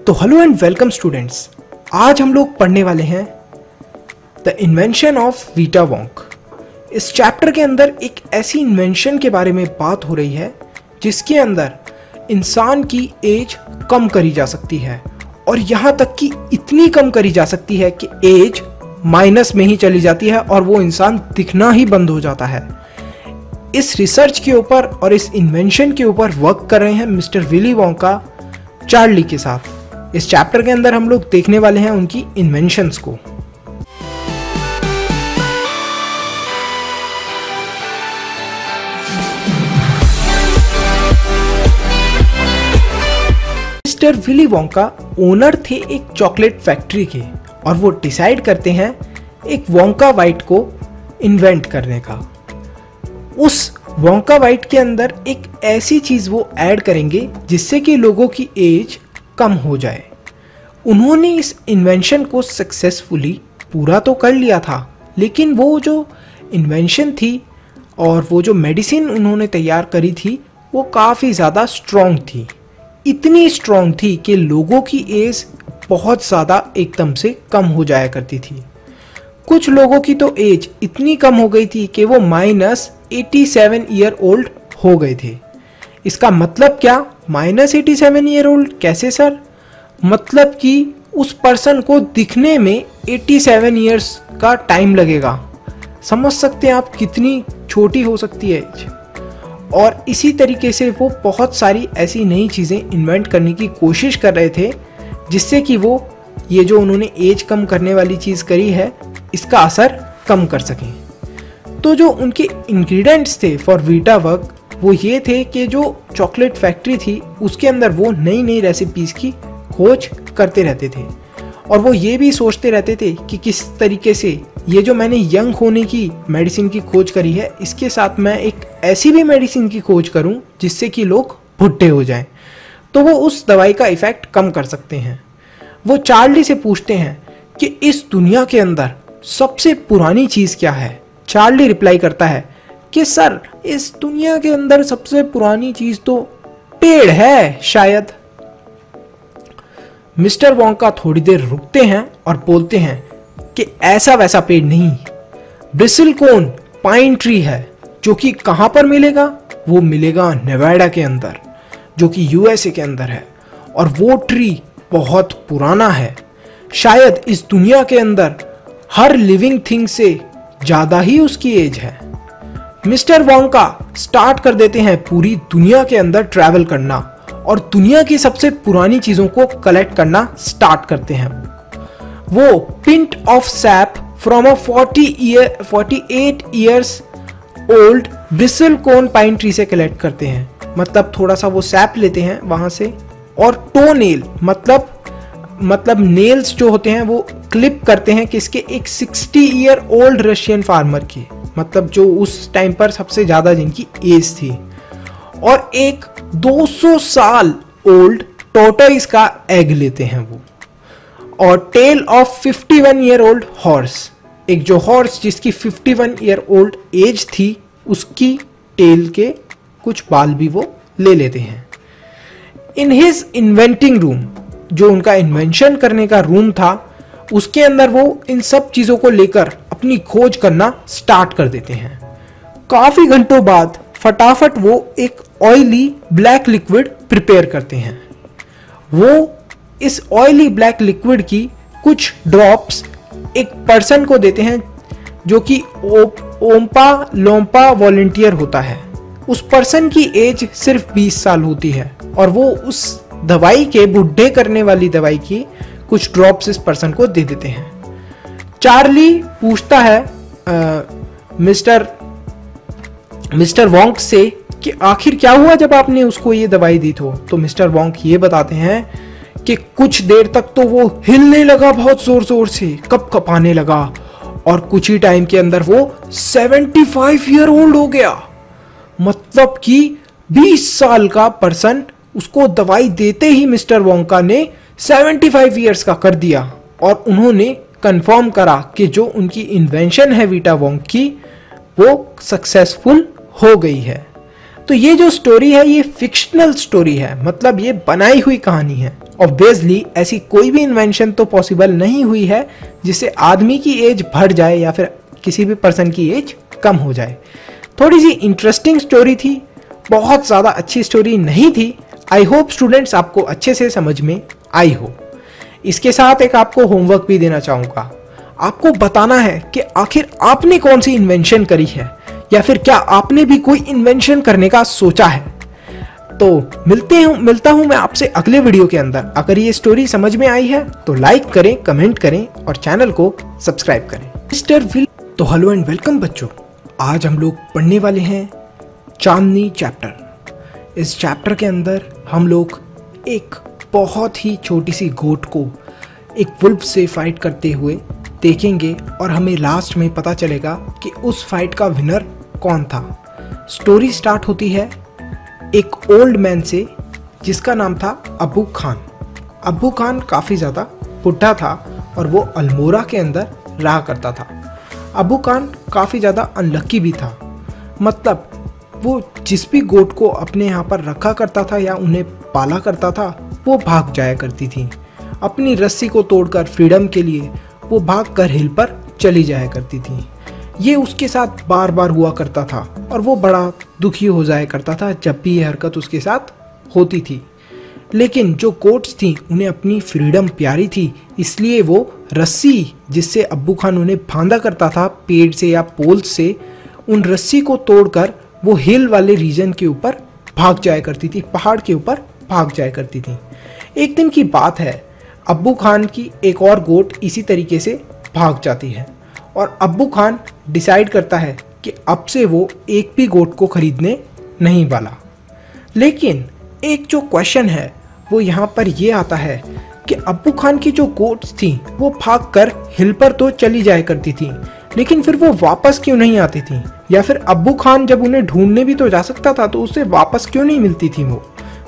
तो hello and welcome students. आज हम लोग पढ़ने वाले हैं द इन्वेंशन ऑफ वीटा वोंक। इस चैप्टर के अंदर एक ऐसी इन्वेंशन के बारे में बात हो रही है जिसके अंदर इंसान की एज कम करी जा सकती है, और यहाँ तक कि इतनी कम करी जा सकती है कि एज माइनस में ही चली जाती है और वो इंसान दिखना ही बंद हो जाता है। इस रिसर्च के ऊपर और इस इन्वेंशन के ऊपर वर्क कर रहे हैं मिस्टर विली वोंका चार्ली के साथ। इस चैप्टर के अंदर हम लोग देखने वाले हैं उनकी इन्वेंशंस को। मिस्टर विली वोंका ओनर थे एक चॉकलेट फैक्ट्री के, और वो डिसाइड करते हैं एक वोंका वाइट को इन्वेंट करने का। उस वोंका वाइट के अंदर एक ऐसी चीज वो ऐड करेंगे जिससे कि लोगों की एज कम हो जाए। उन्होंने इस इन्वेंशन को सक्सेसफुली पूरा तो कर लिया था, लेकिन वो जो इन्वेंशन थी और वो जो मेडिसिन उन्होंने तैयार करी थी वो काफ़ी ज़्यादा स्ट्रॉन्ग थी। इतनी स्ट्रॉन्ग थी कि लोगों की एज बहुत ज़्यादा एकदम से कम हो जाया करती थी। कुछ लोगों की तो एज इतनी कम हो गई थी कि वो -87 ईयर ओल्ड हो गए थे। इसका मतलब क्या? -87 ईयर ओल्ड कैसे सर? मतलब कि उस पर्सन को दिखने में 87 ईयर्स का टाइम लगेगा। समझ सकते हैं आप कितनी छोटी हो सकती है एज। और इसी तरीके से वो बहुत सारी ऐसी नई चीज़ें इन्वेंट करने की कोशिश कर रहे थे जिससे कि वो ये जो उन्होंने एज कम करने वाली चीज़ करी है इसका असर कम कर सकें। तो जो उनके इंग्रेडिएंट्स थे फॉर वीटा वर्क वो ये थे कि जो चॉकलेट फैक्ट्री थी उसके अंदर वो नई नई रेसिपीज़ की खोज करते रहते थे, और वो ये भी सोचते रहते थे कि किस तरीके से ये जो मैंने यंग होने की मेडिसिन की खोज करी है इसके साथ मैं एक ऐसी भी मेडिसिन की खोज करूं जिससे कि लोग बुढ़े हो जाएं, तो वो उस दवाई का इफ़ेक्ट कम कर सकते हैं। वो चार्ली से पूछते हैं कि इस दुनिया के अंदर सबसे पुरानी चीज़ क्या है। चार्ली रिप्लाई करता है कि सर इस दुनिया के अंदर सबसे पुरानी चीज़ तो पेड़ है शायद। मिस्टर वोंका थोड़ी देर रुकते हैं और बोलते हैं कि ऐसा वैसा पेड़ नहीं, ब्रिसलकोन पाइन ट्री है, जो कि कहाँ पर मिलेगा? वो मिलेगा नेवाडा के अंदर, जो कि यूएसए के अंदर है, और वो ट्री बहुत पुराना है। शायद इस दुनिया के अंदर हर लिविंग थिंग से ज़्यादा ही उसकी एज है। मिस्टर वोंका स्टार्ट कर देते हैं पूरी दुनिया के अंदर ट्रैवल करना और दुनिया की सबसे पुरानी चीज़ों को कलेक्ट करना स्टार्ट करते हैं। वो pint of sap from a 48 years old bristlecone pine tree से कलेक्ट करते हैं। मतलब थोड़ा सा वो सैप लेते हैं वहाँ से, और टो नेल मतलब नेल्स जो होते हैं वो क्लिप करते हैं किसके? एक 60 ईयर ओल्ड रशियन फार्मर की, मतलब जो उस टाइम पर सबसे ज़्यादा जिनकी एज थी, और एक 200 साल ओल्ड टोर्टोइस का एग लेते हैं वो, और tail of 51 year old horse, एक जो हॉर्स जिसकी 51 ईयर ओल्ड एज थी उसकी टेल के कुछ बाल भी वो ले लेते हैं। इन हिज इन्वेंटिंग रूम, जो उनका इन्वेंशन करने का रूम था, उसके अंदर वो इन सब चीज़ों को लेकर अपनी खोज करना स्टार्ट कर देते हैं। काफ़ी घंटों बाद फटाफट वो एक ऑयली ब्लैक लिक्विड प्रिपेयर करते हैं। वो इस ऑयली ब्लैक लिक्विड की कुछ ड्रॉप्स एक पर्सन को देते हैं जो कि ओम्पा लोम्पा वॉलंटियर होता है। उस पर्सन की एज सिर्फ 20 साल होती है, और वो उस दवाई के बुढ़े करने वाली दवाई की कुछ ड्रॉप्स इस पर्सन को दे देते हैं। चार्ली पूछता है मिस्टर वोंक से कि आखिर क्या हुआ जब आपने उसको ये दवाई दी तो मिस्टर वोंक ये बताते हैं कि कुछ देर तक तो वो हिलने लगा बहुत जोर जोर से, कँपाने लगा, और कुछ ही टाइम के अंदर वो 75 ईयर ओल्ड हो गया। मतलब कि 20 साल का पर्सन उसको दवाई देते ही मिस्टर वोंका ने 75 ईयर्स का कर दिया, और उन्होंने कंफर्म करा कि जो उनकी इन्वेंशन है वीटा वोंक की वो सक्सेसफुल हो गई है। तो ये जो स्टोरी है ये फिक्शनल स्टोरी है, मतलब ये बनाई हुई कहानी है, ऑब्वियसली ऐसी कोई भी इन्वेंशन तो पॉसिबल नहीं हुई है जिससे आदमी की एज बढ़ जाए या फिर किसी भी पर्सन की एज कम हो जाए। थोड़ी सी इंटरेस्टिंग स्टोरी थी, बहुत ज़्यादा अच्छी स्टोरी नहीं थी। आई होप स्टूडेंट्स आपको अच्छे से समझ में आई हो। इसके साथ एक आपको होमवर्क भी देना चाहूँगा। आपको बताना है कि आखिर आपने कौन सी इन्वेंशन करी है या फिर क्या आपने भी कोई इन्वेंशन करने का सोचा है। तो मिलता हूं मैं आपसे अगले वीडियो के अंदर। अगर ये स्टोरी समझ में आई है तो लाइक करें, कमेंट करें और चैनल को सब्सक्राइब करें। Mister will. तो हेलो एंड वेलकम बच्चों, आज हम लोग पढ़ने वाले हैं चांदनी चैप्टर। इस चैप्टर के अंदर हम लोग एक बहुत ही छोटी सी गोट को एक वुल्फ से फाइट करते हुए देखेंगे और हमें लास्ट में पता चलेगा कि उस फाइट का विनर कौन था। स्टोरी स्टार्ट होती है एक ओल्ड मैन से जिसका नाम था अब्बू खान। अब्बू खान काफ़ी ज़्यादा बुढ़ा था और वो अल्मोड़ा के अंदर रहा करता था। अब्बू खान काफ़ी ज़्यादा अनलक्की भी था, मतलब वो जिस भी गोट को अपने यहाँ पर रखा करता था या उन्हें पाला करता था वो भाग जाया करती थी। अपनी रस्सी को तोड़कर फ्रीडम के लिए वो भागकर हिल पर चली जाया करती थी। ये उसके साथ बार बार हुआ करता था और वो बड़ा दुखी हो जाया करता था जब भी ये हरकत उसके साथ होती थी। लेकिन जो गोट्स थी उन्हें अपनी फ्रीडम प्यारी थी, इसलिए वो रस्सी जिससे अब्बू खान उन्हें बांधा करता था पेड़ से या पोल से, उन रस्सी को तोड़कर वो हिल वाले रीजन के ऊपर भाग जाया करती थी, पहाड़ के ऊपर भाग जाया करती थी। एक दिन की बात है, अब्बू खान की एक और गोट इसी तरीके से भाग जाती है और अब्बू खान डिसाइड करता है कि अब से वो एक भी गोट को खरीदने नहीं वाला। लेकिन एक जो क्वेश्चन है वो यहाँ पर ये आता है कि अब्बू खान की जो गोट्स थी वो भागकर हिल पर तो चली जाया करती थी, लेकिन फिर वो वापस क्यों नहीं आती थी, या फिर अब्बू खान जब उन्हें ढूंढने भी तो जा सकता था तो उससे वापस क्यों नहीं मिलती थी।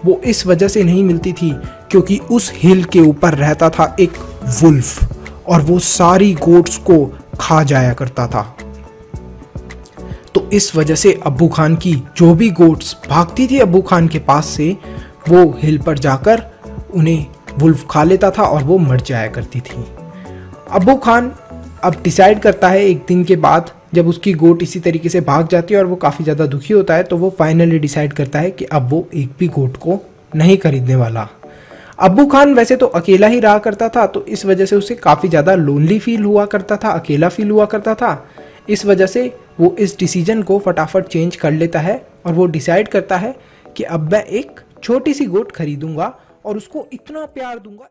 वो इस वजह से नहीं मिलती थी क्योंकि उस हिल के ऊपर रहता था एक वुल्फ और वो सारी गोट्स को खा जाया करता था। तो इस वजह से अब्बू खान की जो भी गोट्स भागती थी अब्बू खान के पास से, वो हिल पर जाकर उन्हें वुल्फ खा लेता था और वो मर जाया करती थी। अब्बू खान अब डिसाइड करता है एक दिन के बाद, जब उसकी गोट इसी तरीके से भाग जाती है और वो काफ़ी ज़्यादा दुखी होता है, तो वो फाइनली डिसाइड करता है कि अब वो एक भी गोट को नहीं खरीदने वाला। अब्बू खान वैसे तो अकेला ही रहा करता था, तो इस वजह से उसे काफ़ी ज़्यादा लोनली फील हुआ करता था, अकेला फील हुआ करता था। इस वजह से वो इस डिसीजन को फटाफट चेंज कर लेता है और वो डिसाइड करता है कि अब मैं एक छोटी सी गोट खरीदूंगा और उसको इतना प्यार दूंगा।